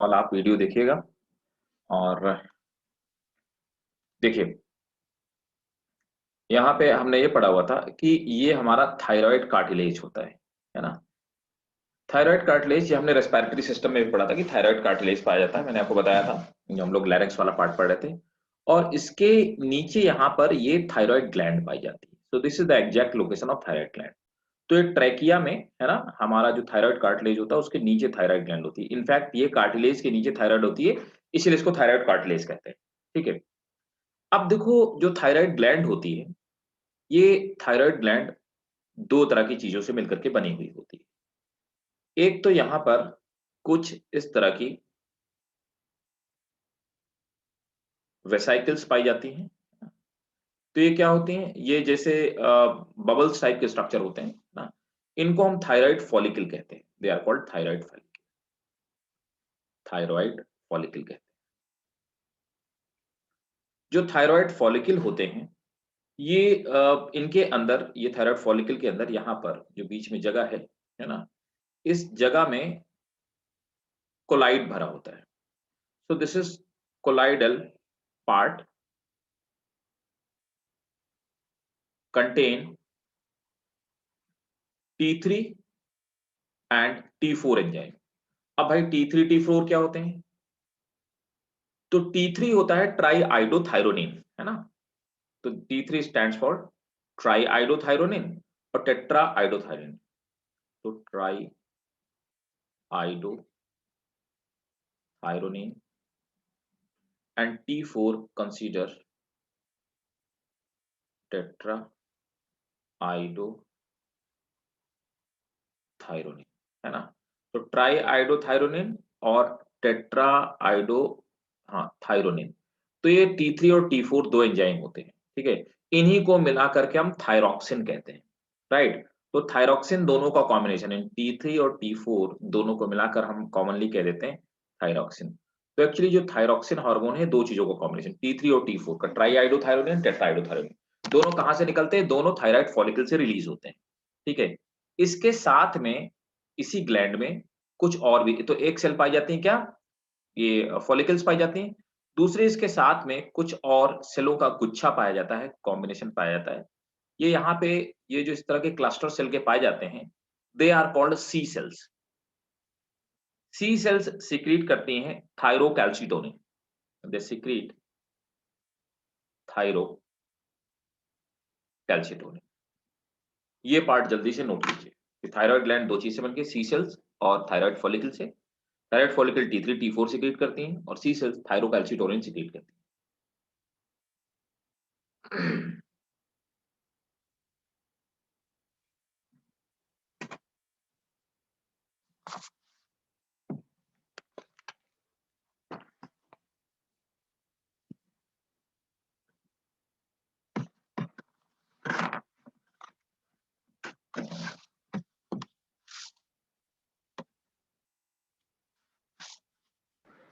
वाला आप वीडियो देखिएगा। और देखिए, यहाँ पे हमने ये पढ़ा हुआ था कि ये हमारा थायराइड कार्टिलेज होता है ना। थायराइड कार्टिलेज, ये हमने रेस्पिरेटरी सिस्टम में भी पढ़ा था कि थायराइड कार्टिलेज पाया जाता है, मैंने आपको बताया था जो हम लोग लैरिंक्स वाला पार्ट पढ़ रहे थे। और इसके नीचे यहाँ पर ये थायराइड ग्लैंड पाई जाती है। So this is the exact location of thyroid gland. तो ये ट्रैकिया में है ना, हमारा जो थायराइड कार्टिलेज होता है उसके नीचे थायराइड ग्लैंड होती है। इनफैक्ट ये कार्टिलेज के नीचे थायराइड होती है, इसलिए इसको थायराइड कार्टिलेज कहते हैं। ठीक है। अब देखो, जो थायराइड ग्लैंड होती है, ये थायराइड ग्लैंड दो तरह की चीजों से मिलकर के बनी हुई होती है। एक तो यहां पर कुछ इस तरह की वेसाइकल्स पाई जाती हैं। तो ये क्या होती हैं, ये जैसे बबल्स टाइप के स्ट्रक्चर होते हैं ना। इनको हम थायराइड फॉलिकल कहते हैं। They are called thyroid follicle. Thyroid follicle कहते हैं। जो थायराइड फॉलिकल होते हैं, ये इनके अंदर, ये थायराइड फॉलिकल के अंदर यहाँ पर जो बीच में जगह है ना, इस जगह में कोलाइड भरा होता है। So this is colloidal part contain T3 and T4 enzyme. अब भाई T3 T4 क्या होते हैं? तो T3 होता है ट्राई आइडोथायरोनिन, है ना। तो T3 stands for try iodothyronine और टेट्रा आइडोथायरोनिन। तो try iodothyronine and T4 consider tetra iodothyronine, है ना। तो ट्राई आइडोथायरोनिन और टेट्रा आइडो, हाँ, थायरोनिन। तो ये T3 और T4 दो एंजाइम होते हैं। ठीक है। इन्हीं को मिला करके हम थायरॉक्सिन कहते हैं। राइट। तो थायरॉक्सिन दोनों का कॉम्बिनेशन है, T3 और T4 दोनों को मिलाकर हम कॉमनली कह देते हैं थायरॉक्सिन। तो एक्चुअली जो थायरॉक्सिन हार्मोन है, दो चीजों का कॉम्बिनेशन, T3 और T4 का, ट्राई आइडोथायरोनिन, टेट्रा आइडोथायरोनिन। दोनों कहां से निकलते हैं? दोनों थायराइड फॉलिकल से रिलीज होते हैं। ठीक है। इसके साथ में इसी ग्लैंड में कुछ और भी, तो एक सेल पाई जाती है क्या, ये फॉलिकल्स पाई जाती हैं। दूसरे इसके साथ में कुछ और सेलों का गुच्छा पाया जाता है, कॉम्बिनेशन पाया जाता है। ये यहाँ पे, ये जो इस तरह के क्लस्टर सेल के पाए जाते हैं, they are called C cells. C cells secrete करती हैं थायरोकैल्सिटोनिन। They secrete thyrocalcitonin. ये पार्ट जल्दी से नोट कीजिए कि थायराइड ग्लैंड दो चीज से बनके, सी सेल्स और थायराइड फॉलिकल से। Thyroid follicle T3 T4 secrete करती हैं और सी सेल्स थायरोकैल्सिटोनिन सिक्रीट करती हैं।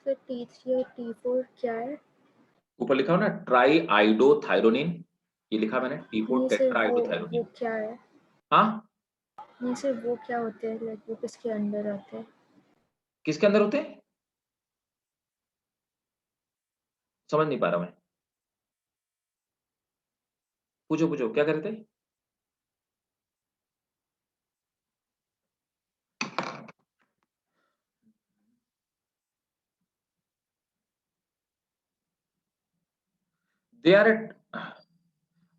सर T3 और T4 क्या है? ऊपर लिखा हो ना ट्राई आइडोथायरोनिन, ये लिखा मैंने, T4 नहीं सर, टेट्रा वो आइडोथायरोनिन। क्या है? हाँ, नहीं सर, वो क्या होते हैं, लाइक वो किसके अंडर आते हैं? किसके अंदर होते हैं? समझ नहीं पा रहा मैं। पूछो पूछो, क्या कर रहे थे? दे आर,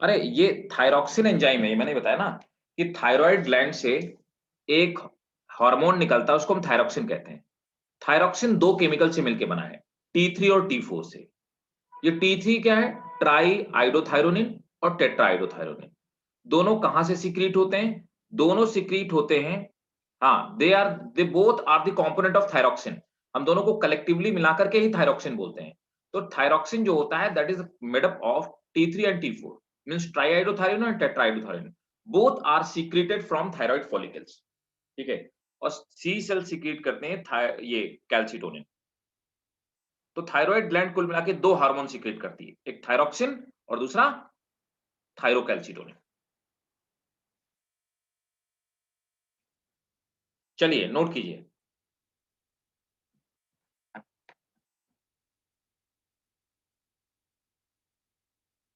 अरे ये थायरॉक्सिन एंजाइम है, ये मैंने बताया ना कि थायराइड ग्लैंड से एक हार्मोन निकलता है, उसको हम थायरॉक्सिन कहते हैं। थायरॉक्सिन दो केमिकल से मिलकर बना है, T3 और T4 से। ये T3 क्या है? ट्राई आइडोथायरोनिन और टेट्रा आइडोथायरोनिन। दोनों कहां से सीक्रेट होते हैं? दोनों सीक्रेट होते हैं, हाँ, they both are the component of thyroxine. हम दोनों को कलेक्टिवली मिलाकर के ही थायरॉक्सिन बोलते हैं। तो थायरॉक्सिन जो होता है, that is made up of T3 and T4, means triiodothyronine and tetraiodothyronine. Both are secreted from thyroid follicles. ठीक है। और सी सेल सीक्रेट करते हैं ये कैल्सिटोनिन। तो थायराइड ग्लैंड कुल मिला के दो हार्मोन सीक्रेट करती है, एक थायरॉक्सिन और दूसरा थायरोकैल्सिटोनिन। चलिए नोट कीजिए।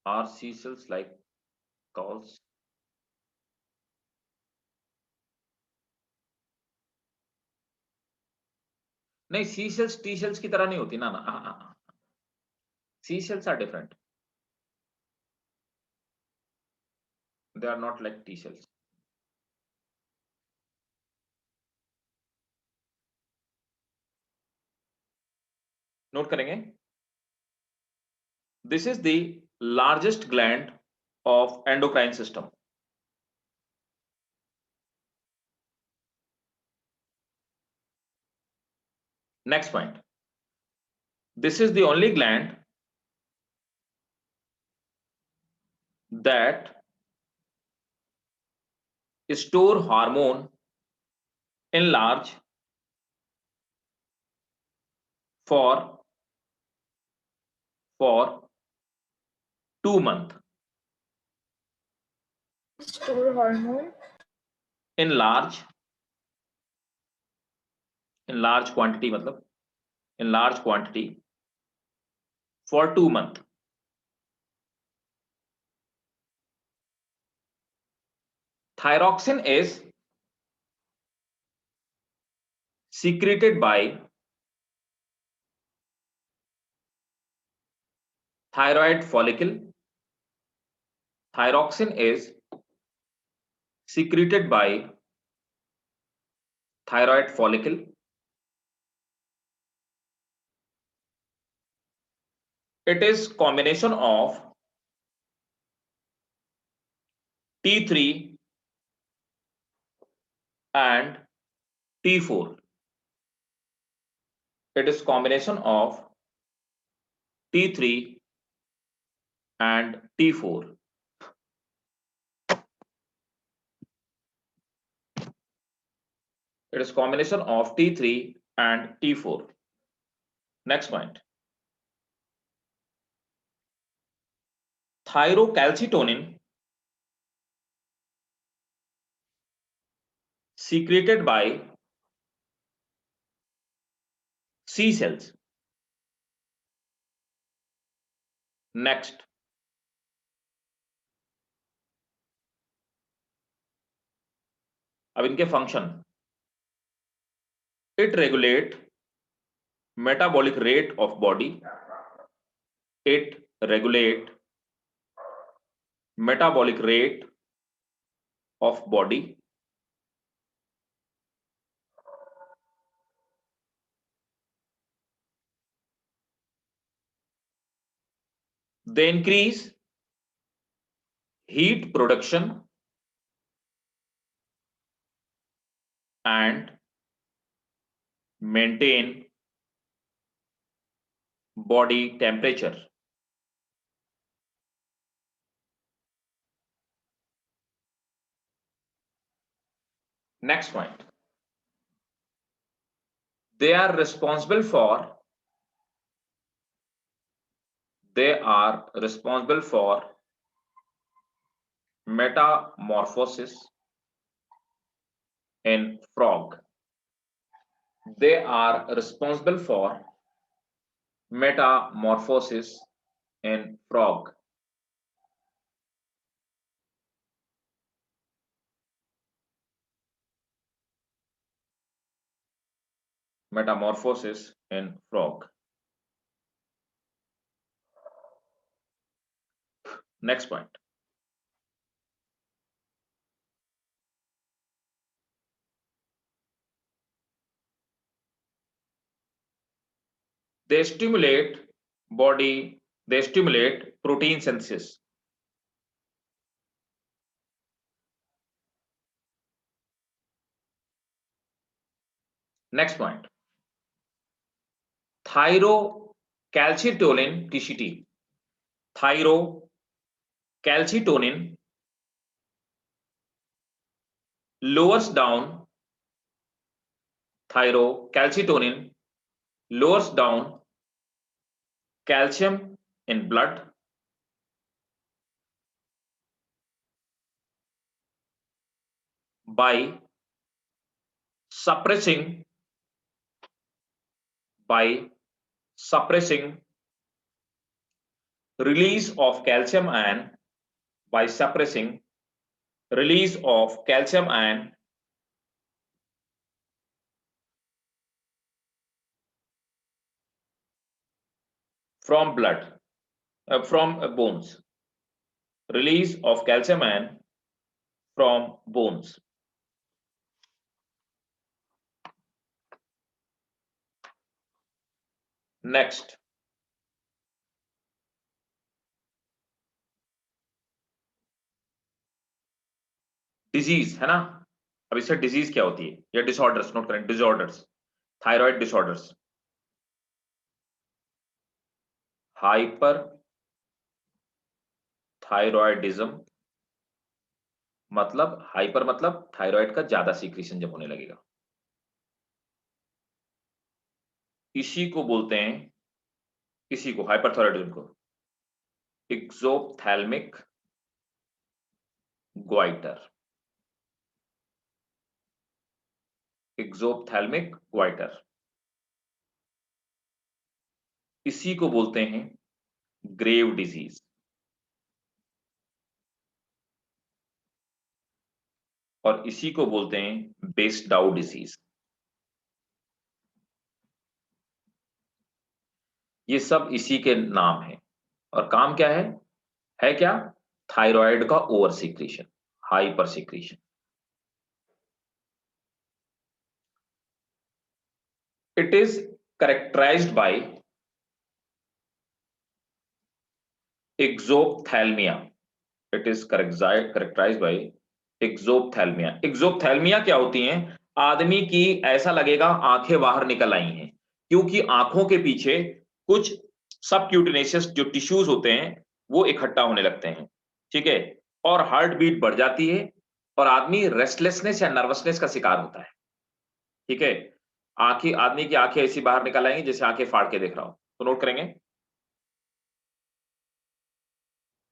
Are seashells like calls? नहीं, seashells टी शेल्स की तरह नहीं होती ना ना, seashells are different. They are not like T shells. Note करेंगे. This is the largest gland of endocrine system. Next point. This is the only gland that store hormone in large for 2 months. Store hormone In large quantity, मतलब in large quantity for 2 months. Thyroxine is secreted by thyroid follicle. Thyroxine is secreted by thyroid follicle. It is combination of T3 and T4. It is combination of T3 and T4. It is combination of T3 and T4. Next point. Thyrocalcitonin secreted by C cells. Next. अब इनके function. It regulate metabolic rate of body. It regulate metabolic rate of body. They increase heat production and maintain body temperature. Next point. They are responsible for metamorphosis in frog. They are responsible for metamorphosis in frog. Metamorphosis in frog. Next point. They stimulate protein synthesis. Next point. Thyrocalcitonin TCT. Thyrocalcitonin lowers down calcium in blood by suppressing release of calcium ion by suppressing release of calcium ion from blood, from bones, release of calcium ion from bones. Next, disease है ना। अब इससे disease क्या होती है या disorders note करें, disorders, thyroid disorders, hyper thyroidism, मतलब हाइपर मतलब थायराइड का ज्यादा सीक्रेशन जब होने लगेगा, इसी को बोलते हैं, इसी को हाइपरथायराइडिज्म को एक्सोप्थैल्मिक ग्वाइटर, एक्सोप्थैल्मिक ग्वाइटर, इसी को बोलते हैं ग्रेव डिजीज, और इसी को बोलते हैं बेस्डाउ डिजीज। ये सब इसी के नाम है, और काम क्या है क्या, थायराइड का over secretion, hyper secretion. It is characterized by exophthalmia, it is characterized by exophthalmia. Exophthalmia क्या होती है, आदमी की ऐसा लगेगा आंखें बाहर निकल आई हैं, क्योंकि आंखों के पीछे कुछ सबक्यूटेनियस जो टिश्यूज होते हैं वो इकट्ठा होने लगते हैं, ठीक है, और हार्ट बीट बढ़ जाती है और आदमी रेस्टलेसनेस या नर्वसनेस का शिकार होता है, ठीक है। आंखें, आदमी की आंखें ऐसी बाहर निकल आएंगी जैसे आंखें फाड़ के देख रहा हूं, तो नोट करेंगे,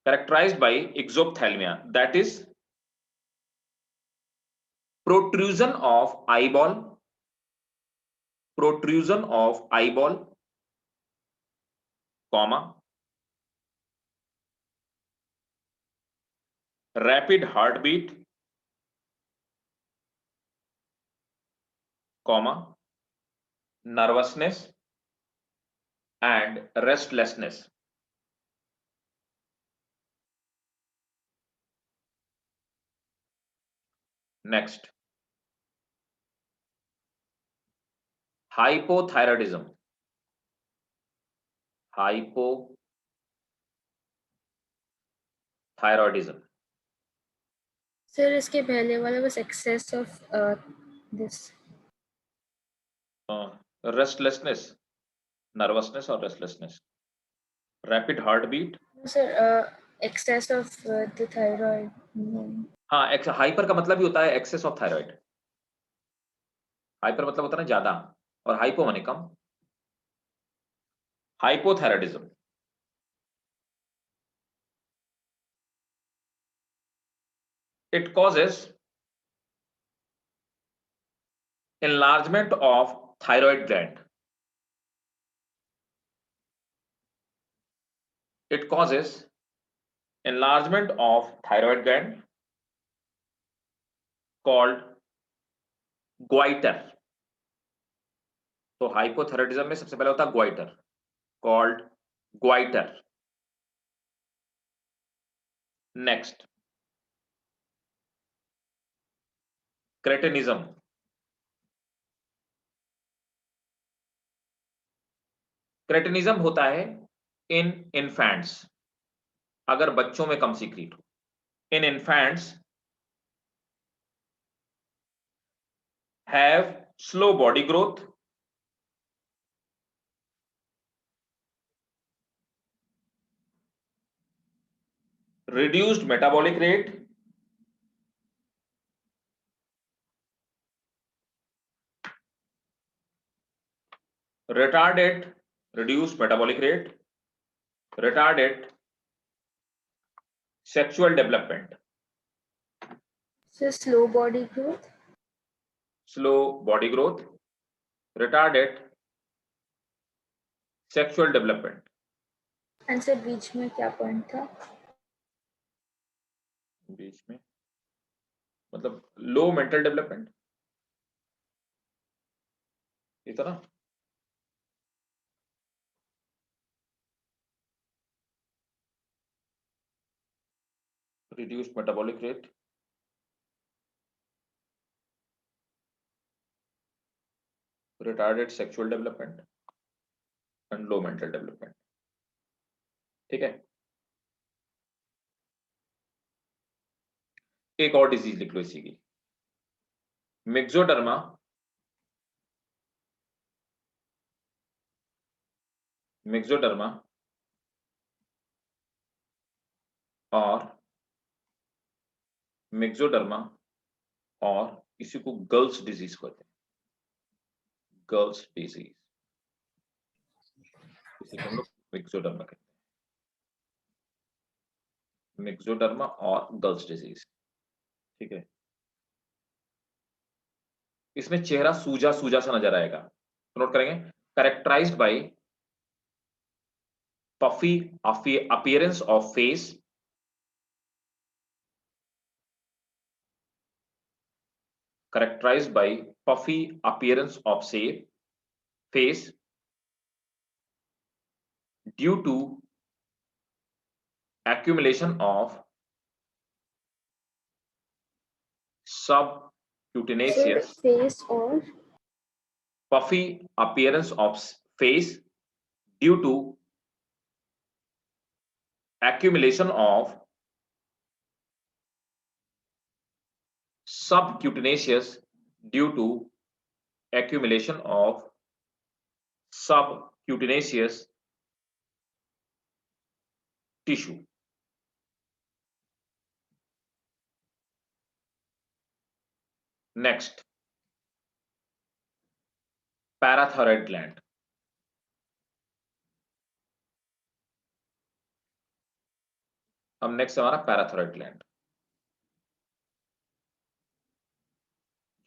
characterized by exophthalmia, that is protrusion of eyeball, protrusion of eyeball, comma, rapid heartbeat, comma, nervousness and restlessness. Next, hypothyroidism, hypothyroidism, sir इसके पहले वाला बस excess of this restlessness, nervousness और restlessness, rapid heartbeat, sir excess of the thyroid. हाँ, hyper का मतलब ही होता है एक्सेस ऑफ थायराइड, हाइपर मतलब होता है ना ज्यादा, और हाइपो माने कम। Hypothyroidism, it causes enlargement of thyroid gland, it causes enlargement of thyroid gland called goiter। तो हाइपोथायराइडिज्म में सबसे पहले होता है goitre, called goitre. Next, cretinism, cretinism होता है इन इन्फेंट्स, अगर बच्चों में कम सीक्रेट हो, in infants have slow body growth, reduced metabolic rate, retarded, reduced metabolic rate, retarded sexual development, sir slow body growth, slow body growth, retarded sexual development, answer बीच में क्या point था? बीच में मतलब लो मेंटल डेवलपमेंट इस तरह। Reduced metabolic rate, retarded sexual development and low mental development. ठीक है, एक और डिजीज लिख लो इसी की, मिक्सोडर्मा मिक्सोडर्मा और मिक्सोडर्मा और इसी को गर्ल्स डिजीज कहते हैं, गर्ल्स डिजीज, इसी को हम लोग मिक्सोडर्मा कहते हैं, मिक्सोडर्मा और गर्ल्स डिजीज। ठीक है, इसमें चेहरा सूजा सूजा सा नजर आएगा, तो नोट करेंगे, characterised by puffy appearance of face, characterized by puffy appearance of face due to accumulation of sir subcutaneous, face और puffy appearance of face due to accumulation of subcutaneous due to accumulation of subcutaneous tissue। Next, parathyroid gland. अब next हमारा parathyroid gland.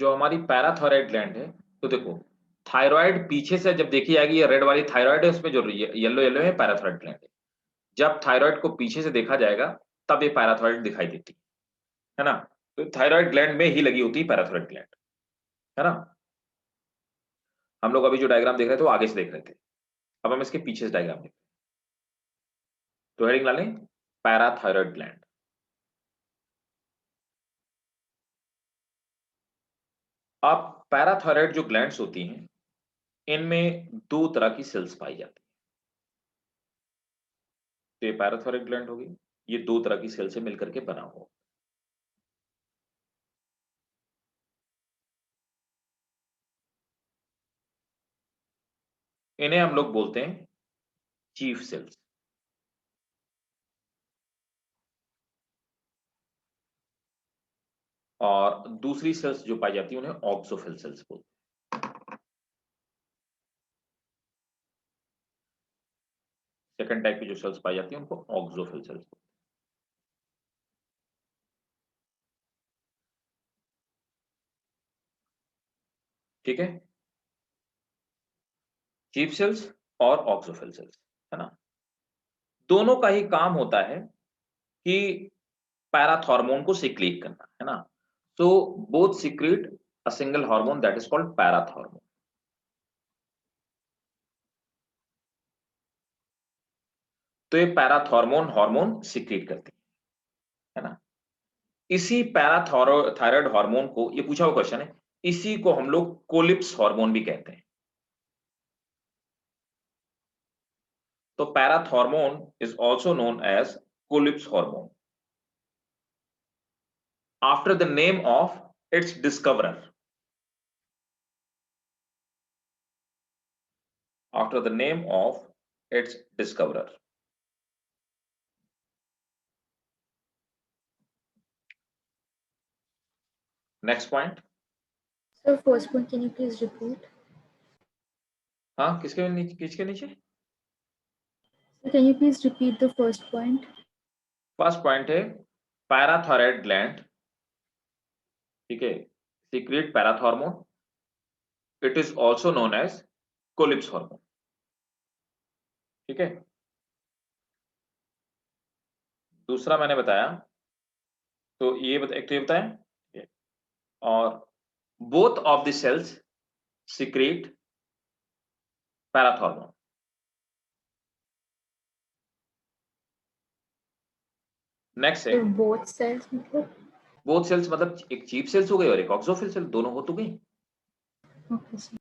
जो हमारी parathyroid gland है, तो देखो thyroid पीछे से जब देखी जाएगी, ये रेड वाली थायराइड है, उसमें जो येलो येलो है पैराथायरॉयड ग्लैंड है। जब थायराइड को पीछे से देखा जाएगा तब ये पैराथायरॉयड दिखाई देती है ना। तो थायराइड ग्लैंड में ही लगी होती है पैराथायरॉयड ग्लैंड, है ना। हम लोग अभी जो डायग्राम देख रहे थे वो आगे से देख रहे थे, अब हम इसके पीछे से डायग्राम देख रहे हैं। तो हेडिंग ला लें, पैराथायरॉयड ग्लैंड। अब पैराथायरॉयड जो ग्लैंड्स होती हैं, इनमें दो तरह की सेल्स पाई जाती है। तो ये पैराथायरॉयड ग्लैंड होगी, ये दो तरह की सेल से मिलकर के बना हुआ। इन्हें हम लोग बोलते हैं चीफ सेल्स, और दूसरी सेल्स जो पाई जाती है उन्हें ऑक्सोफिल सेल्स बोलते हैं। सेकंड टाइप की जो सेल्स पाई जाती है उनको ऑक्सोफिल सेल्स बोलते हैं। ठीक है, चीफ सेल्स और ऑक्सोफिल सेल्स, है ना। दोनों का ही काम होता है कि पैराथॉर्मोन को सिक्रीट करना, है ना। So both secrete a single hormone that is called parathormone. तो ये पैराथॉर्मोन हार्मोन सिक्रीट करती है ना। इसी पैराथायरॉयड हार्मोन को, ये पूछा हुआ क्वेश्चन है, इसी को हम लोग कोलिप्स हार्मोन भी कहते हैं। तो parathormone is also known as Collip's hormone after the name of its discoverer, after the name of its discoverer। Next point. Sir first point can you please repeat? हाँ, किसके नीचे, किसके नीचे? Can you please repeat the first point? First point है parathyroid gland, ठीक है, secrete parathormone, it is also known as Collip's hormone. ठीक है, दूसरा मैंने बताया, तो ये एक तो ये बताया, और both of the cells secrete parathormone. Next है, So both cells मतलब? बोथ सेल्स मतलब एक चीफ सेल्स हो गई और एक ऑक्सोफिल सेल, दोनों हो तो गई। Okay, sir.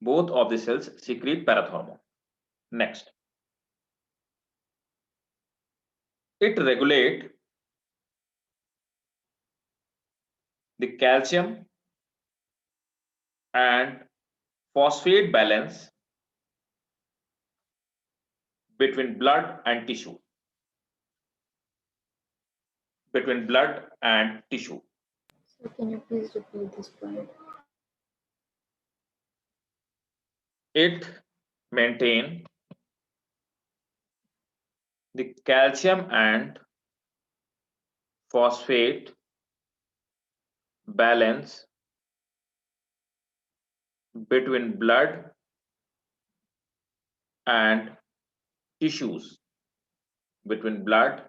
Both of the cells secrete parathormone. Next, it regulate the calcium and phosphate balance between blood and tissue, between blood and tissue. So can you please repeat this point? It maintain the calcium and phosphate balance between blood and tissues, between blood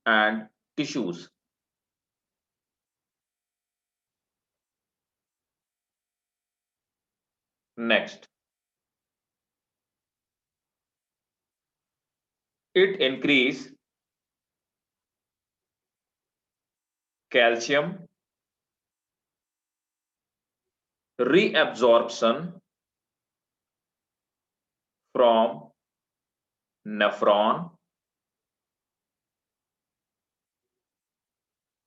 and tissues. Next, it increase calcium reabsorption from nephron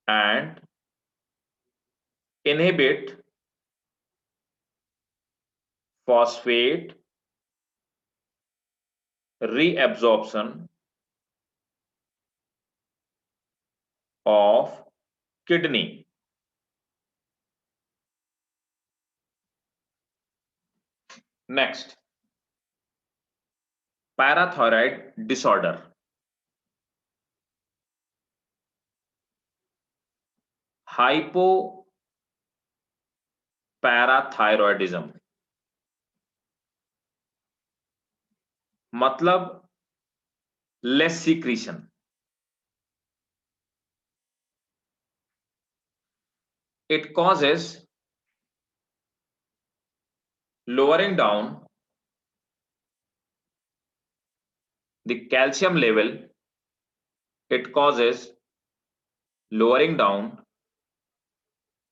and inhibit phosphate reabsorption of kidney. Next, parathyroid disorder. Hypoparathyroidism मतलब less secretion. It causes lowering down the calcium level. It causes lowering down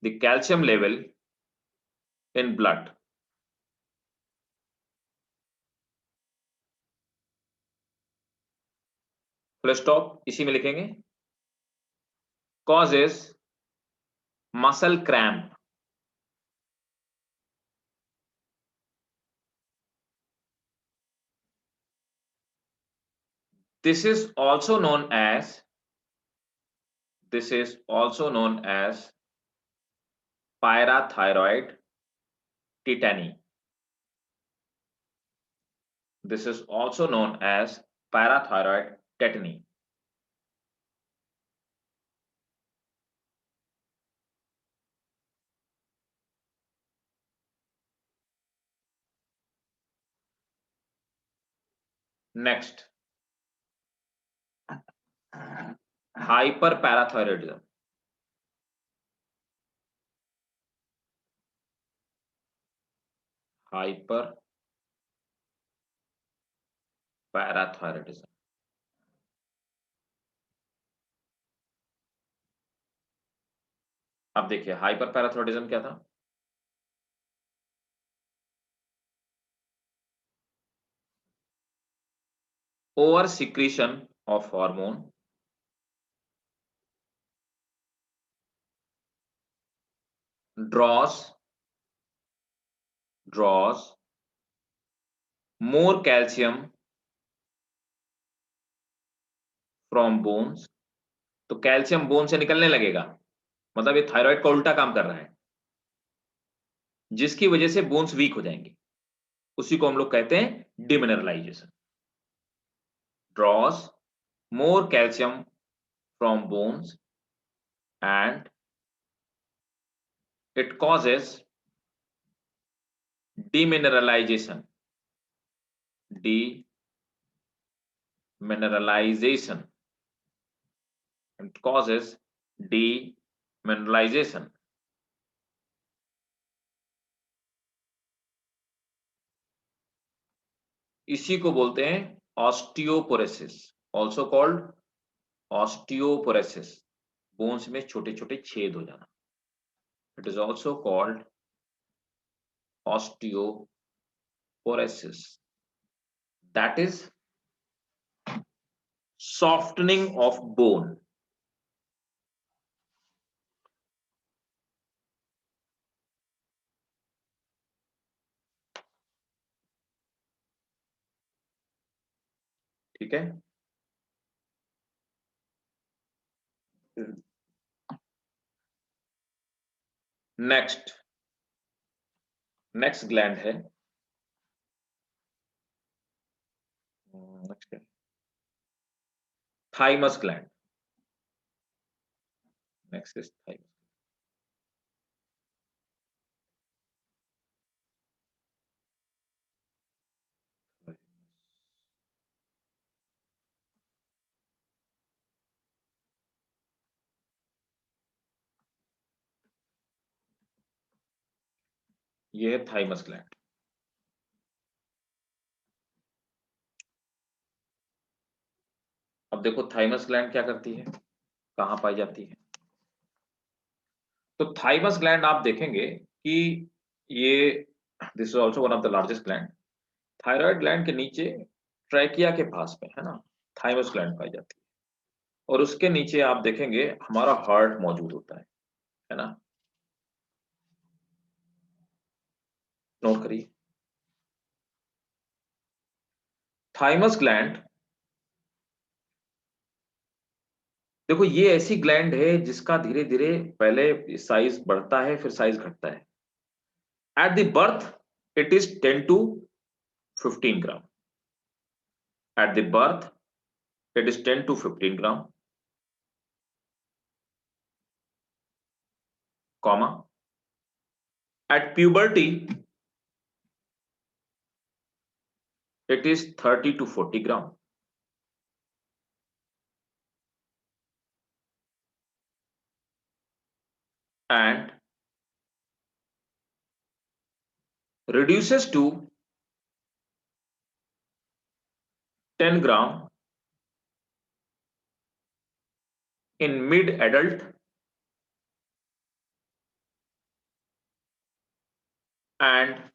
the calcium level in blood. Full stop, इसी में लिखेंगे। Causes muscle cramp. This is also known as parathyroid tetany. This is also known as parathyroid tetany. Next, hyperparathyroidism. Hyperparathyroidism. अब देखिए हाइपरपैराथायरॉयडिज्म क्या था? Over secretion of hormone, draws more calcium from bones. तो calcium bone से निकलने लगेगा, मतलब ये थायराइड का उल्टा काम कर रहा है, जिसकी वजह से बोन्स वीक हो जाएंगे। उसी को हम लोग कहते हैं demineralization. Draws more calcium from bones and it causes demineralization. Demineralization It causes demineralization. इसी को बोलते हैं osteoporosis, also called osteoporosis, bones में छोटे छोटे छेद हो जाना. It is also called osteoporosis. That is softening of bone. ठीक है. नेक्स्ट ग्लैंड है, next thymus gland. Next is thymus. ये है थाइमस ग्लैंड. अब देखो थाइमस ग्लैंड क्या करती है, कहां पाई जाती है. तो थाइमस ग्लैंड आप देखेंगे कि ये this is also one of the largest gland. Thyroid gland के नीचे ट्रैकिया के पास में है ना थाइमस ग्लैंड पाई जाती है. और उसके नीचे आप देखेंगे हमारा हार्ट मौजूद होता है ना. नोट करिए थाइमस ग्लैंड. देखो ये ऐसी ग्लैंड है जिसका धीरे धीरे पहले साइज बढ़ता है फिर साइज घटता है. At the birth it is 10 to 15 gram. At the birth it is 10 to 15 gram, comma. At puberty it is 30 to 40 gram. And reduces to 10 gram in mid-adult and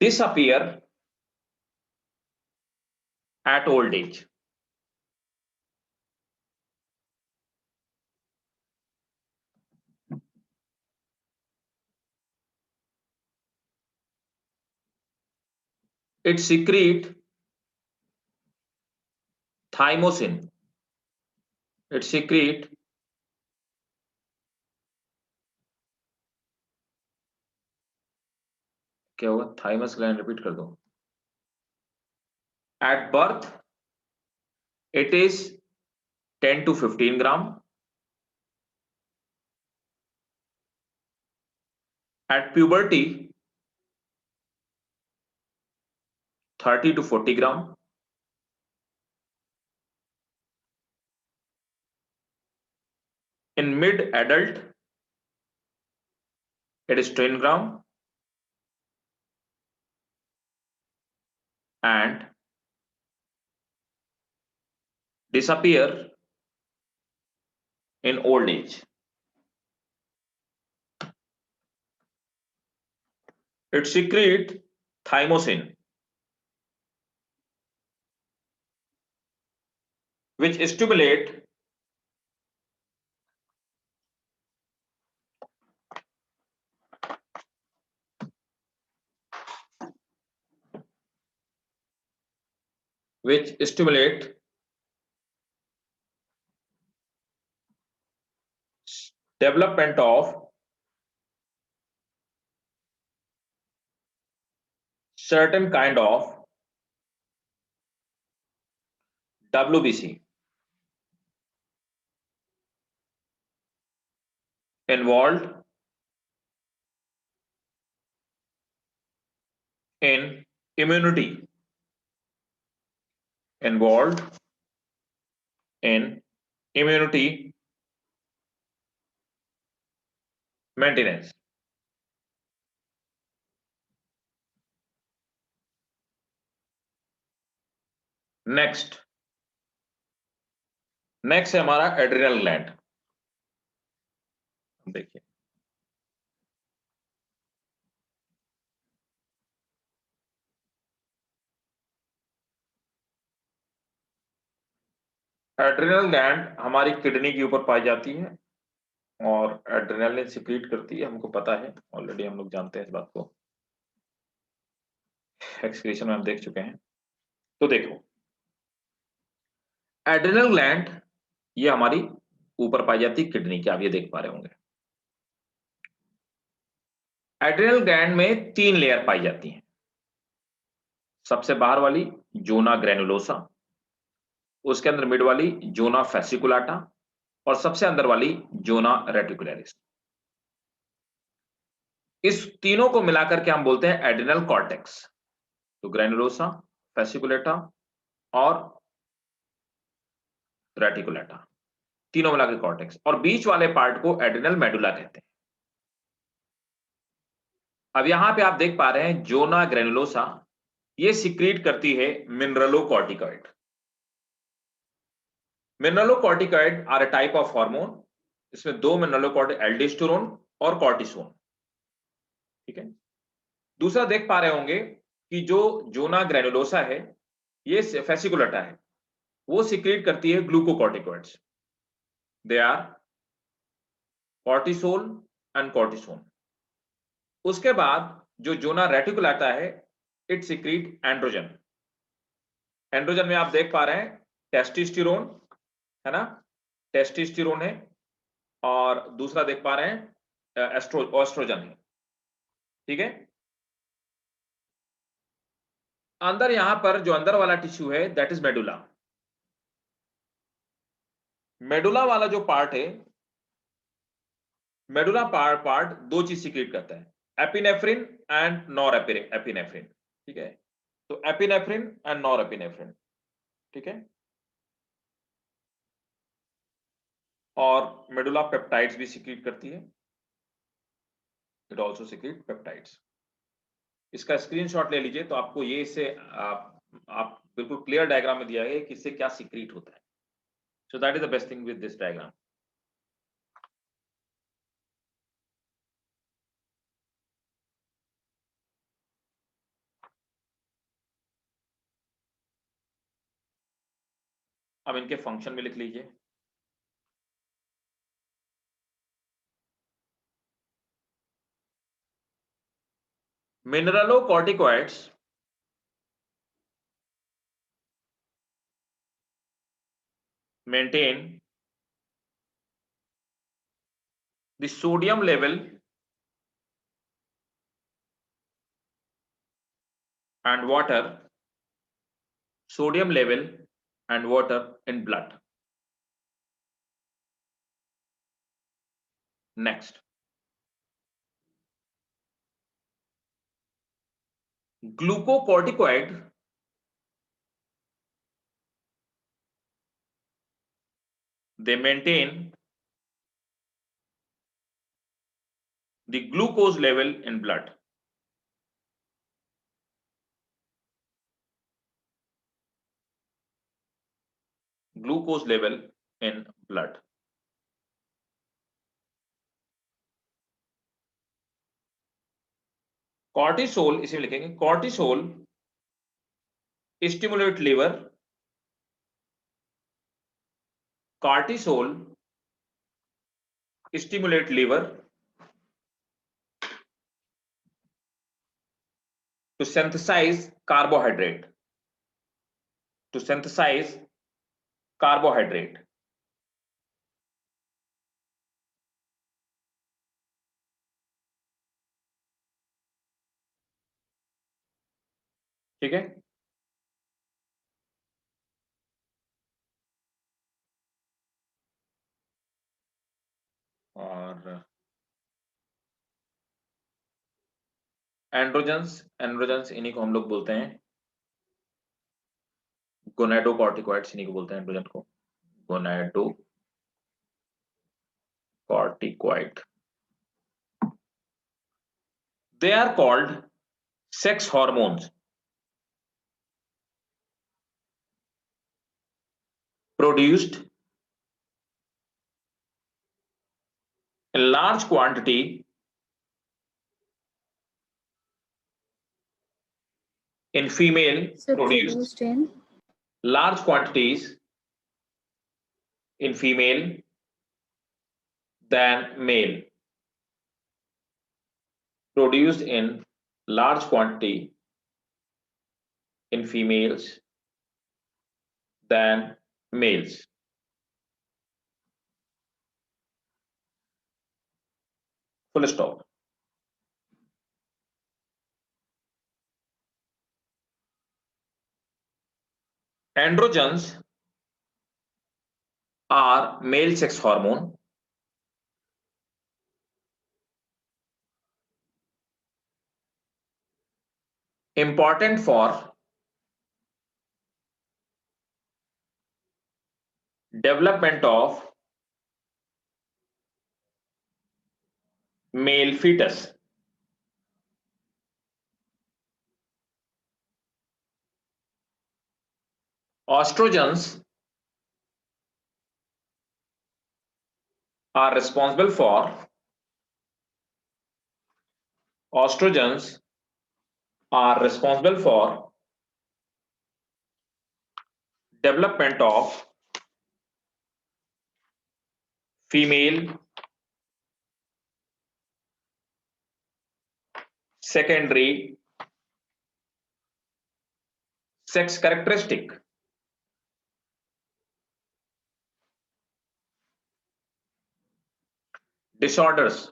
disappear at old age. It secrete thymosin. It secrete क्या होगा, thymus gland repeat कर दो. At birth it is 10 to 15 gram. At puberty 30 to 40 gram. In mid-adult it is 10 gram. And disappear in old age. It secrete thymosin, which stimulate development of certain kind of WBC involved in immunity, involved in immunity maintenance. Next next है हमारा adrenal gland. देखिए adrenal gland हमारी kidney के ऊपर पाई जाती है और adrenaline secrete करती है, हमको पता है, ऑलरेडी हम लोग जानते हैं इस बात को, एक्सक्रीशन में हम देख चुके हैं। तो देखो एड्रिनल ग्लैंड ये हमारी ऊपर पाई जाती है किडनी की, आप ये देख पा रहे होंगे। एड्रिनल ग्लैंड में 3 लेयर पाई जाती हैं। सबसे बाहर वाली जोना ग्रेनुलोसा, उसके अंदर मिड वाली जोना फेसिकुलाटा और सबसे अंदर वाली जोना रेटिकुलरिस। इस तीनों को मिलाकर के हम बोलते हैं एड्रिनल कॉर्टेक्स। तो ग्रेनुलोसा, फेसिकुलेटा और रेटिकुलेटा, तीनों मिलाकर कॉर्टेक्स, और बीच वाले पार्ट को एड्रिनल मेडुला कहते हैं। अब यहां पे आप देख पा रहे हैं जोना ग्रेनुलोसा ये सिक्रीट करती है mineralocorticoid. Mineralocorticoid are a type of hormone. इसमें 2 मिनरलोकॉर्टिक, एल्डोस्टेरोन और कॉर्टिसोन। ठीक है। दूसरा देख पा रहे होंगे कि जो जोना ग्रेनुलोसा है ये फेसिकुलेटा है, वो सिक्रीट करती है glucocorticoids. They are cortisol and cortisone. उसके बाद जो जोना रेटिकुलाटा है इट सिक्रीट एंड्रोजन। एंड्रोजन में आप देख पा रहे हैं टेस्टोस्टेरोन, है ना, टेस्टोस्टेरोन है, और दूसरा देख पा रहे हैं एस्ट्रोजन है। ठीक है। अंदर यहां पर जो अंदर वाला टिश्यू है दैट इज मेडुला। मेडुला वाला जो पार्ट है, मेडुला पार्ट 2 चीज सिक्रीट करता है, एपिनेफ्रिन एंड नॉर एपिनेफ्रिन। ठीक है। तो एपिनेफ्रिन एंड नॉर एपिनेफ्रिन। ठीक है। और मेडुला पेप्टाइड्स भी सिक्रीट करती है, इट आल्सो सिक्रीट पेप्टाइड्स। इसका स्क्रीनशॉट ले लीजिए तो आपको ये इससे आप बिल्कुल क्लियर डायग्राम में दिया है कि इससे क्या सिक्रीट होता है। So that is the best thing with this diagram. अब इनके फंक्शन में लिख लीजिए। Mineralocorticoids maintain the sodium level and water, sodium level and water in blood. Next, glucocorticoid they maintain the glucose level in blood. Glucose level in blood. Cortisol इसी में लिखेंगे, cortisol stimulate liver, cortisol stimulate liver to synthesize carbohydrate, to synthesize carbohydrate. ठीक है। और androgens इन्हीं को हम लोग बोलते हैं गोनेडोकॉर्टिकॉइड्स, इन्हीं को बोलते हैं एंड्रोजन को, गोनेडो corticoid. They are called sex hormones. Produced in large quantity in female. So Produced produced in large quantities in female than male. Produced in large quantity in females than males. Full stop. Androgens are male sex hormone. Important for development of male fetus. Estrogens are responsible for estrogens are responsible for development of female secondary sex characteristic. Disorders.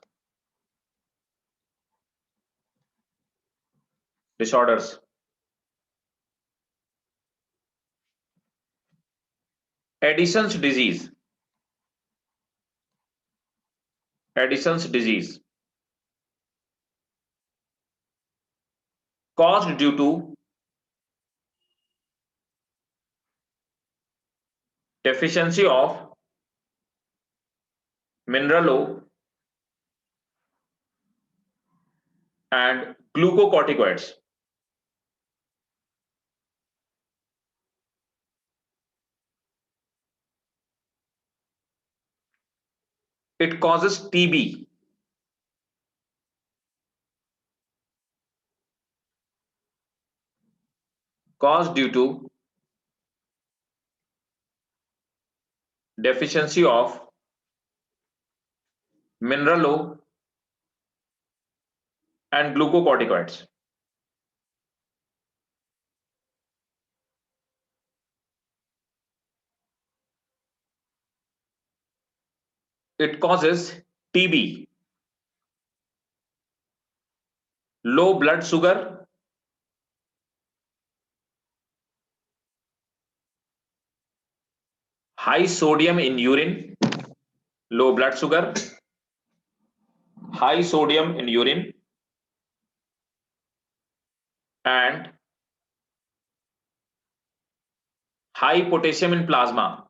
Addison's disease. Caused due to deficiency of mineral O and glucocorticoids. It causes TB. Caused due to deficiency of mineral O and glucocorticoids. It causes TB, low blood sugar, high sodium in urine, low blood sugar, high sodium in urine, and high potassium in plasma.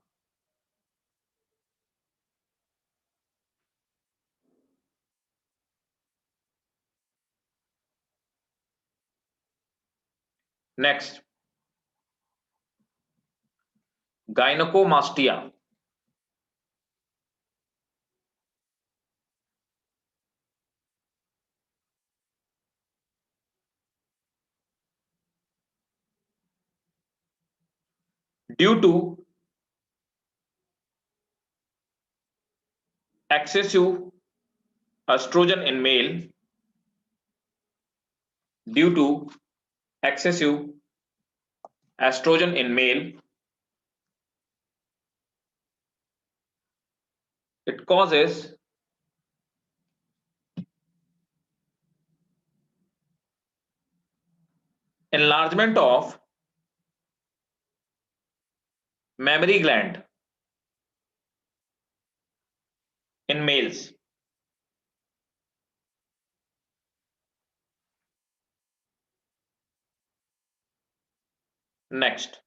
Next, gynecomastia. Due to excessive estrogen in male, due to excessive estrogen in male, it causes enlargement of mammary gland in males. Next,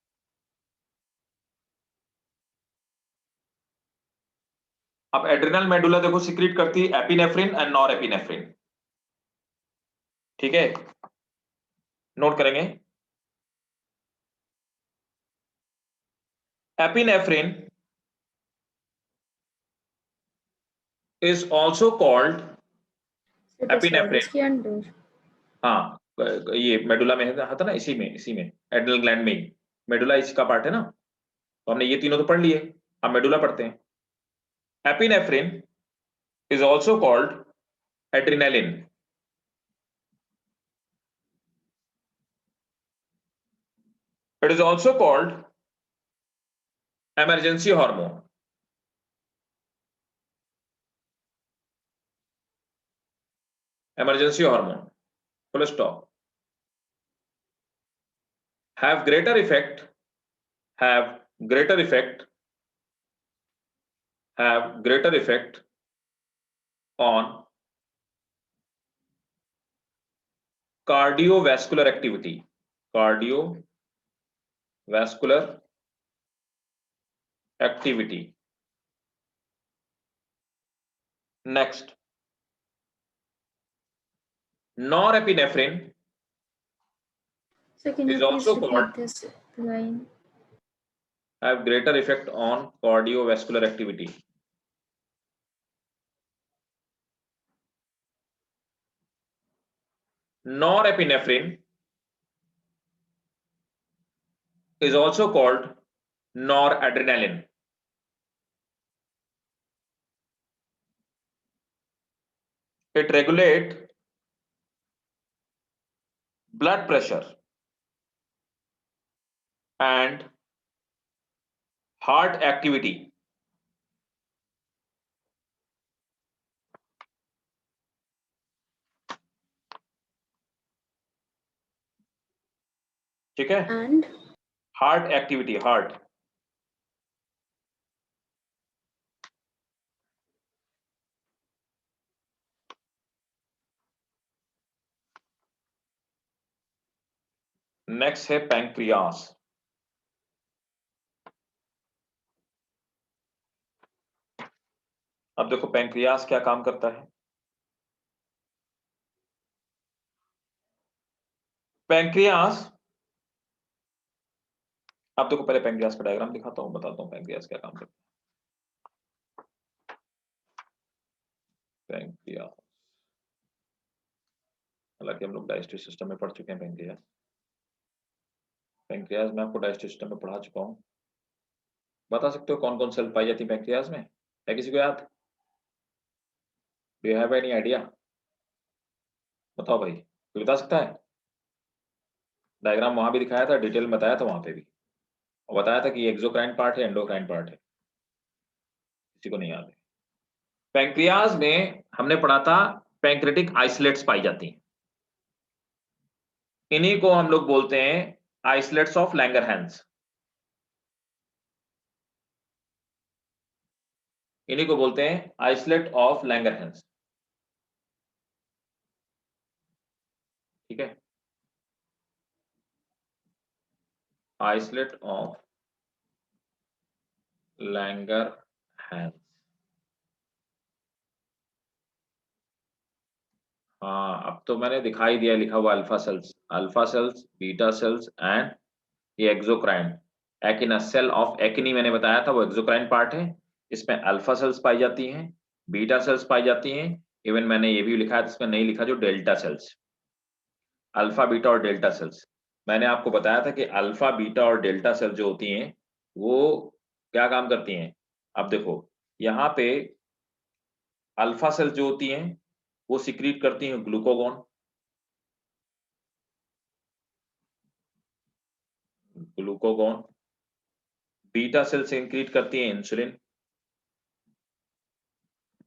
अब adrenal medulla देखो secrete करती है epinephrine and nor epinephrine, ठीक है, note करेंगे। Epinephrine is also called So it is epinephrine, इसकी under. हाँ ये मेडुला में था ना, इसी में एड्रिनल ग्लैंड में ही, मेडुला इसका पार्ट है ना, तो हमने ये तीनों तो पढ़ लिए, अब मेडुला पढ़ते हैं। Epinephrine is also called adrenaline, it is also called emergency hormone, emergency hormone, full stop, have greater effect, have greater effect, have greater effect on cardiovascular activity, cardiovascular activity. Next, norepinephrine So can you is please also called repeat this line? have greater effect on cardiovascular activity. Norepinephrine is also called noradrenaline. It regulates blood pressure and heart activity. ठीक है, And heart activity, heart. Next है pancreas. अब देखो pancreas क्या काम करता है। Pancreas, अब देखो पहले पैंक्रियास का डायग्राम दिखाता हूं, बताता हूं पैंक्रियास क्या काम करता है। पैंक्रियास, हालांकि हम लोग डाइजेस्टिव सिस्टम में पढ़ चुके हैं पैंक्रियास। पैंक्रियास में आपको डाइजेस्टिव सिस्टम में पढ़ा चुका हूं। बता सकते हो कौन कौन सेल पाई जाती है पैंक्रियास में, है किसी को याद? Do you have any idea? बताओ भाई, कोई बता सकता है? डायग्राम वहां भी दिखाया था, डिटेल में बताया था वहां पे भी, और बताया था कि एक्सोक्राइन पार्ट है, एंडोक्राइन पार्ट है। किसी को नहीं याद है? पैंक्रियाज में हमने पढ़ा था पैंक्रेटिक आइसोलेट्स पाई जाती हैं, इन्हीं को हम लोग बोलते हैं आइसोलेट्स ऑफ लैंगरहैंस, इन्हीं को बोलते हैं आइसोलेट ऑफ लैंगरहैंस। ठीक है, आइसोलेट ऑफ लैंगरहैंस। हाँ, अब तो मैंने दिखाई दिया लिखा हुआ alpha cells, beta cells and ये एक्सोक्राइन। एकिनस सेल ऑफ एकिनी मैंने बताया था, वो एक्सोक्राइन पार्ट है। इसमें अल्फा सेल्स पाई जाती हैं, बीटा सेल्स पाई जाती हैं, इवन मैंने ये भी लिखा है, इसमें नहीं लिखा जो डेल्टा सेल्स, अल्फा बीटा और डेल्टा सेल्स। मैंने आपको बताया था कि अल्फा बीटा और डेल्टा सेल जो होती हैं वो क्या काम करती हैं। अब देखो यहाँ पे अल्फा सेल जो होती हैं वो सिक्रीट करती हैं glucagon, glucagon. Beta cell secrete करती हैं इंसुलिन,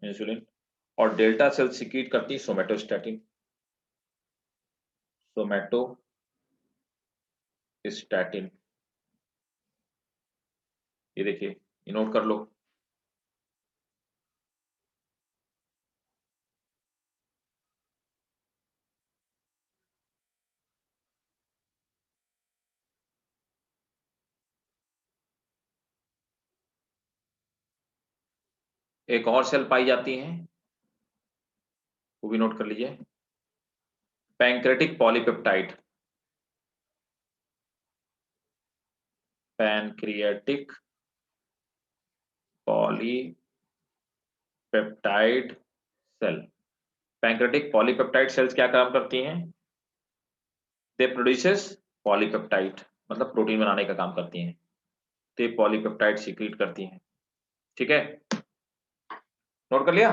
इंसुलिन। और डेल्टा सेल सिक्रीट करती है सोमेटोस्टैटिन, सोमेटोस्टैटिन। ये देखिए, ये नोट कर लो। एक और सेल पाई जाती है, वो भी नोट कर लीजिए, pancreatic polypeptide. Pancreatic polypeptide cell. Pancreatic polypeptide cells क्या काम करती हैं? दे प्रोड्यूसेस पॉलीपेप्टाइड, मतलब प्रोटीन बनाने का काम करती हैं, तो ये पॉलीपेप्टाइड सीक्रेट करती हैं। ठीक है, नोट कर लिया?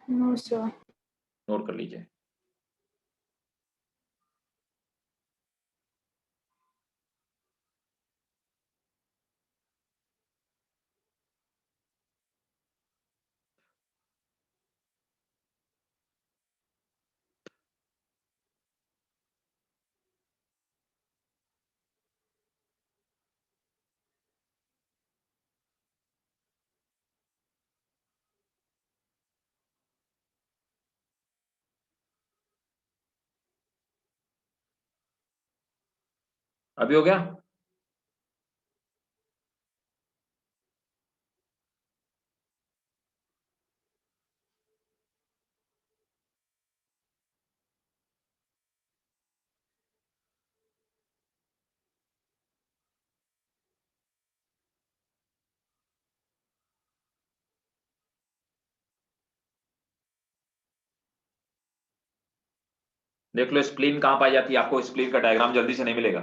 No, sir. नोट कर लीजिए। अभी हो गया? देख लो स्प्लीन कहाँ पाई जाती है, आपको स्प्लीन का डायग्राम जल्दी से नहीं मिलेगा।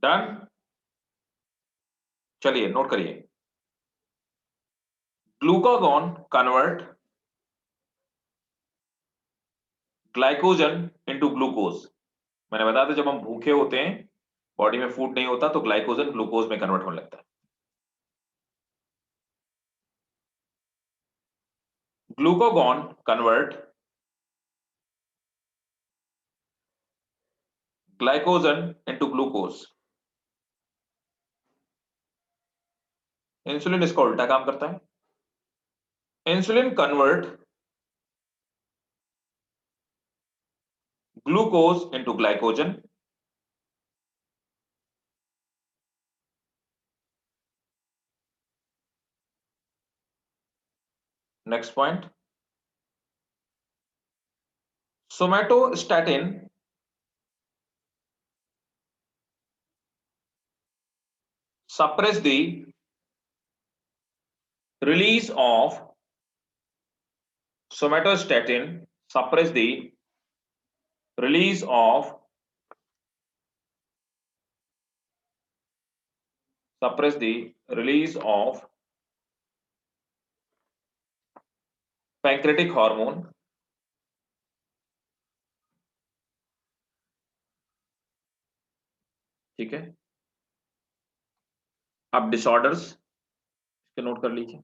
डन, चलिए नोट करिए। Glucagon convert glycogen into glucose. मैंने बताया था जब हम भूखे होते हैं, बॉडी में फूड नहीं होता, तो ग्लाइकोजन ग्लूकोज में कन्वर्ट होने लगता है। Glucagon convert glycogen into glucose. Insulin इसका उल्टा काम करता है। Insulin convert glucose into glycogen. Next point, somatostatin suppress the release of somatostatin suppress the release of suppress the release of pancreatic hormone। ठीक है, अब डिसऑर्डर्स इसके नोट कर लीजिए।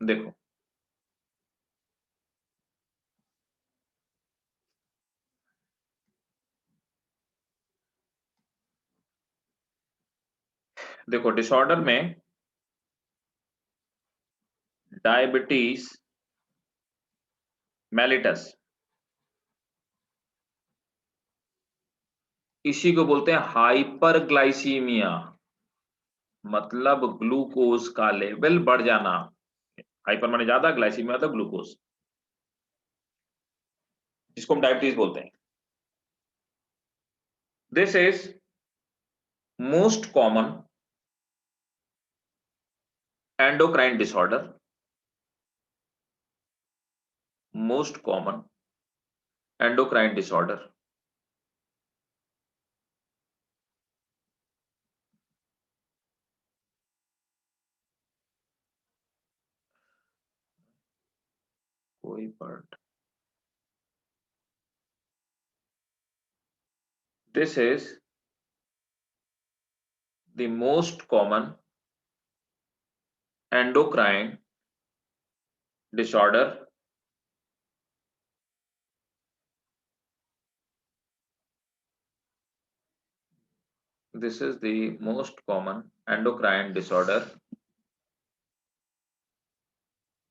देखो, देखो डिसऑर्डर में डायबिटीज मेलिटस, इसी को बोलते हैं हाइपरग्लाइसीमिया, मतलब ग्लूकोज का लेवल बढ़ जाना। हाइपर माने ज्यादा, ग्लाइसीमिया मतलब ग्लूकोज, जिसको हम डायबिटीज बोलते हैं। This is most common endocrine disorder, most common endocrine disorder. कोई part, this is the most common endocrine disorder this is the most common endocrine disorder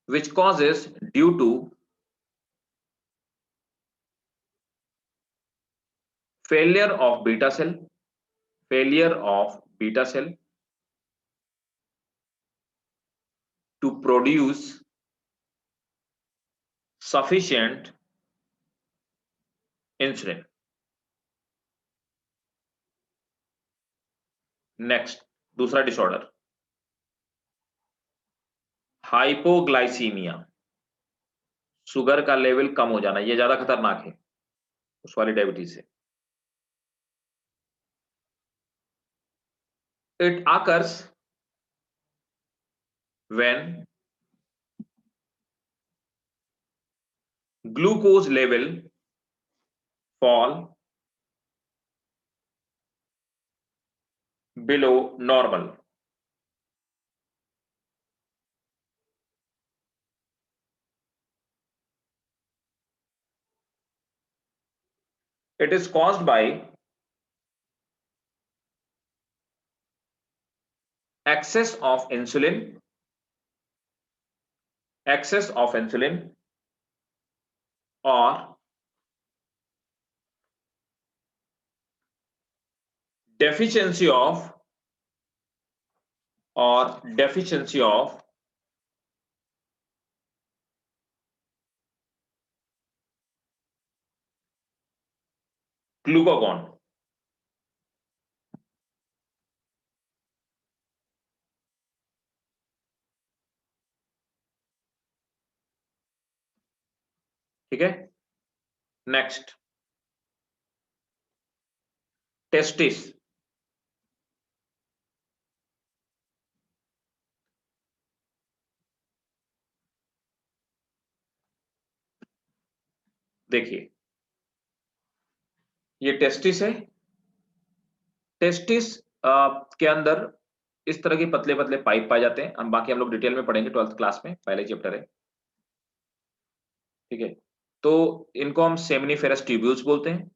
which causes due to failure of beta cell to produce sufficient insulin. Next दूसरा disorder hypoglycaemia, sugar का level कम हो जाना, ये ज्यादा खतरनाक है उस वाली डायबिटीज से. It occurs when glucose level fall below normal. It is caused by excess of insulin or deficiency of glucagon. ठीक है. Next testis. देखिए ये टेस्टिस है. टेस्टिस के अंदर इस तरह के पतले पतले पाइप पाए जाते हैं. हम बाकी हम लोग डिटेल में पढ़ेंगे 12th क्लास में, पहले चैप्टर है. ठीक है. तो इनको हम सेमिनिफेरस ट्यूब्यूल्स बोलते हैं.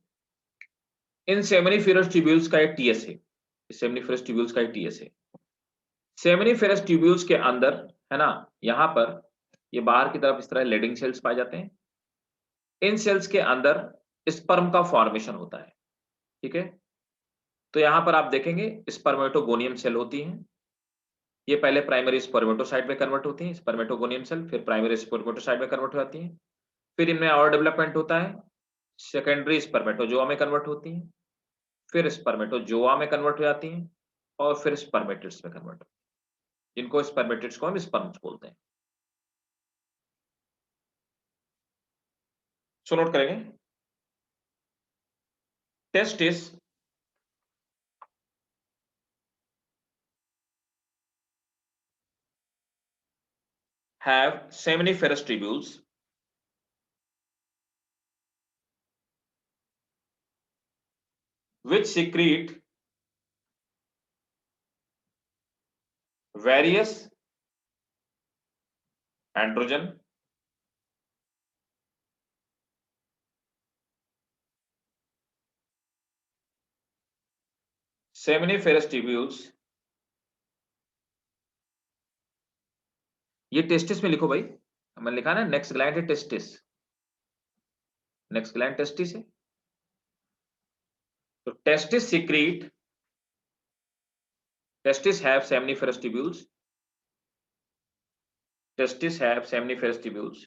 इन सेमिनिफेरस ट्यूब्यूल्स का एक टीएस है. सेमिनिफेरस ट्यूब्यूल्स का एक टीएस है. सेमिनिफेरस ट्यूब्यूल्स के अंदर है ना, यहां पर ये बाहर की तरफ इस तरह लेडिंग सेल्स पाए जाते हैं. इन सेल्स के अंदर स्पर्म का फॉर्मेशन होता है. ठीक है. तो यहां पर आप देखेंगे स्पर्मेटोगोनियम सेल होती हैं. ये पहले प्राइमरी स्पर्मेटोसाइट में कन्वर्ट होती हैं, स्पर्मेटोगोनियम सेल, फिर प्राइमरी स्पर्मेटोसाइट में कन्वर्ट हो जाती हैं. फिर इनमें और डेवलपमेंट होता है, सेकेंडरी स्पर्मेटोजोआ में कन्वर्ट होती हैं, फिर स्पर्मेटोजोआ में कन्वर्ट हो जाती हैं, और फिर स्पर्मेटिड्स में कन्वर्ट होती हैं, जिनको स्पर्मेटिड्स को हम स्पर्म्स बोलते हैं. सो नोट करेंगे. Testis have seminiferous tubules which secrete various androgen seminiferous tubules. ये टेस्टिस में लिखो भाई, मैंने लिखा ना नेक्स्ट ग्लैंड है टेस्टिस. नेक्स्ट ग्लैंड टेस्टिस है. तो testis secrete, testis have seminiferous tubules. Testis have seminiferous tubules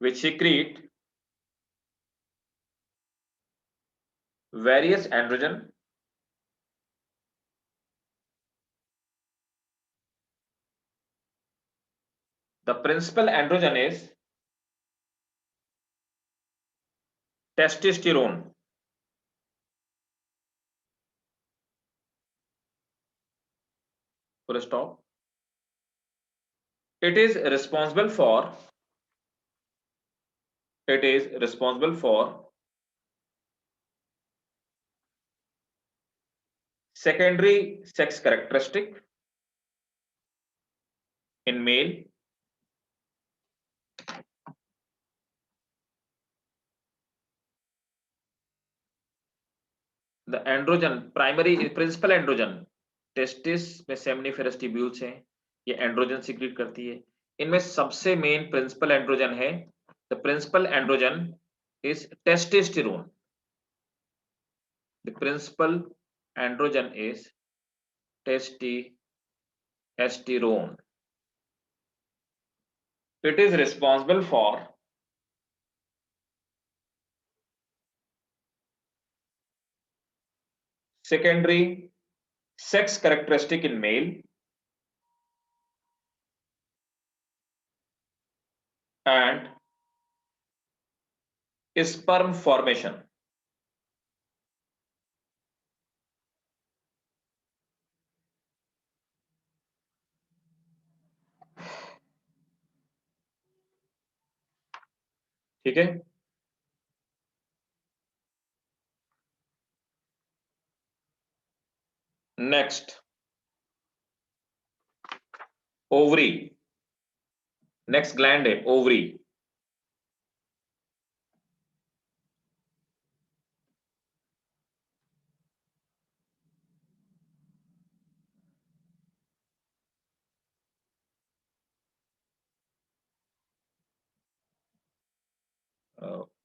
which secrete various androgen The principal androgen is testosterone. Full stop. It is responsible for secondary sex characteristic in male the androgen primary principal androgen testis में seminiferous tubules हैं, ये androgen secrete करती है। इनमें सबसे main principal androgen है, the principal androgen is testosterone. The principal androgen is testosterone. It is responsible for secondary sex characteristic in male and sperm formation. ठीक है, नेक्स्ट ओवरी, नेक्स्ट ग्लैंड है ovary.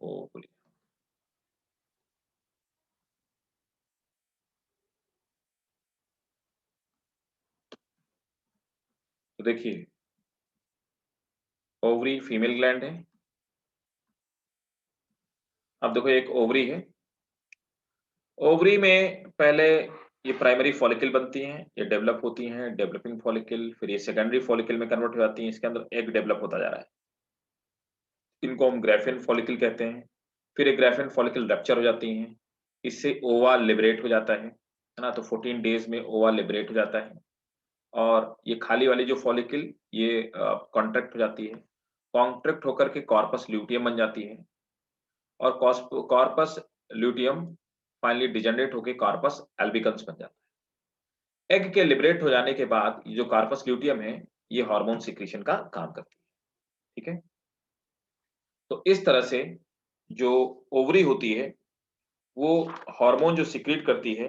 Ovary तो देखिए, ovary female gland है। अब देखो एक ovary है, ओवरी में पहले ये प्राइमरी फॉलिकल बनती हैं, ये डेवलप होती हैं, डेवलपिंग फॉलिकल, फिर ये सेकेंडरी फॉलिकल में कन्वर्ट हो जाती हैं, इसके अंदर एग डेवलप होता जा रहा है, इनको हम ग्राफिन फॉलिकल कहते हैं। फिर ये ग्राफिन फॉलिकल रप्चर हो जाती हैं, इससे ओवा लिबरेट हो जाता है ना, तो 14 डेज में ओवा लिबरेट हो जाता है और ये खाली वाली जो फॉलिकल ये कॉन्ट्रैक्ट हो जाती है, कॉन्ट्रैक्ट होकर के कॉर्पस ल्यूटियम बन जाती है और कॉर्पस ल्यूटियम फाइनली डिजेनरेट होकर कॉर्पस एल्बिकन्स बन जाता है। एग के लिबरेट हो जाने के बाद ये जो कॉर्पस ल्यूटियम है, ये हार्मोन सिक्रीशन का काम करती है। ठीक है, तो इस तरह से जो ओवरी होती है वो हार्मोन जो सिक्रीट करती है,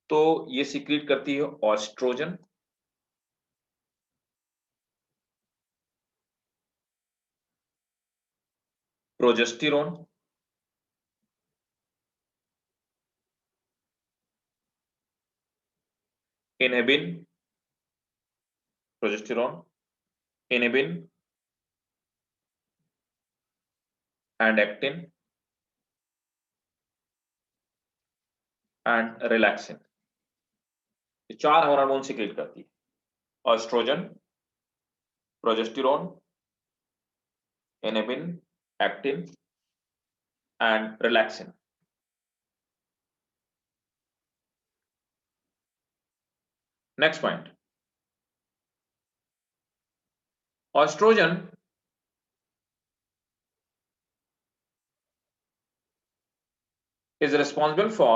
तो ये सिक्रीट करती है oestrogen, progesterone, inhibin, progesterone, inhibin and activin and relaxin. ये चार हार्मोन सिक्रीट करती है, oestrogen, progesterone, inhibin, activin and relaxin. Next point, oestrogen is responsible for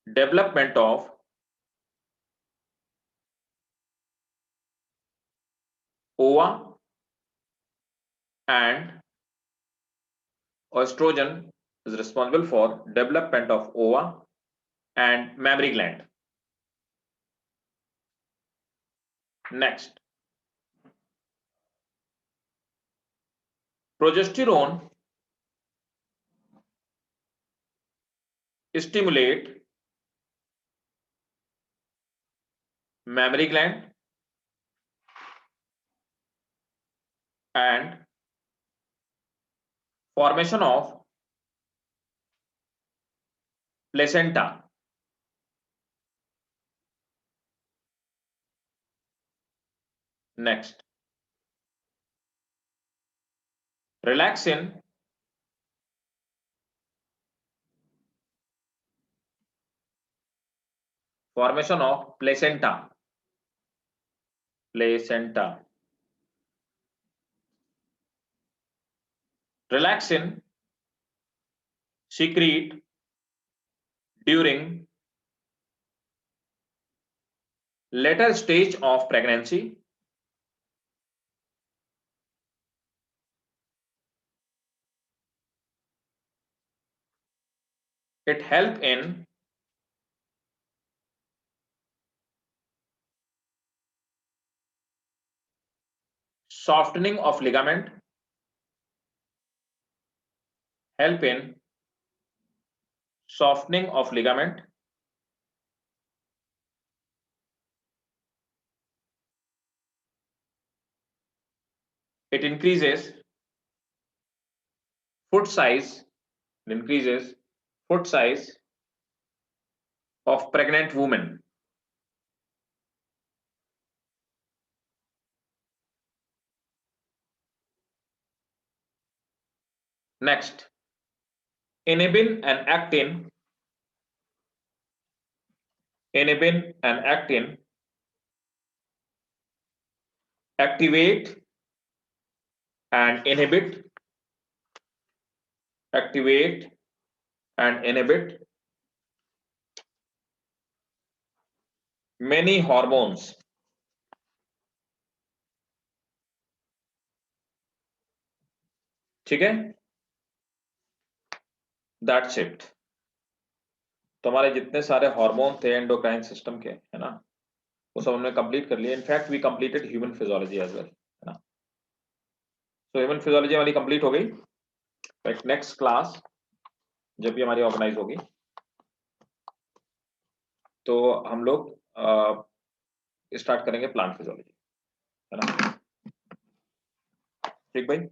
development of ova and estrogen is responsible for development of ova and mammary gland. Next, progesterone stimulate mammary gland and formation of placenta. Next, relaxin formation of placenta. Placenta. Relaxin secrete during later stage of pregnancy It help in softening of ligament, help in softening of ligament, it increases foot size, increases foot size of pregnant women. Next, inhibin and actin, inhibin and actin activate and inhibit, activate and inhibit many hormones. ठीक है, that's it. तो हमारे जितने सारे hormone थे endocrine system के, है ना, वो सब हमने कंप्लीट कर लिए। In fact we completed human physiology as well, है ना। तो ह्यूमन फिजियोलॉजी हमारी कंप्लीट हो गई। नेक्स्ट क्लास जब भी हमारी ऑर्गेनाइज होगी तो हम लोग स्टार्ट करेंगे प्लांट फिजियोलॉजी, है ना। ठीक भाई।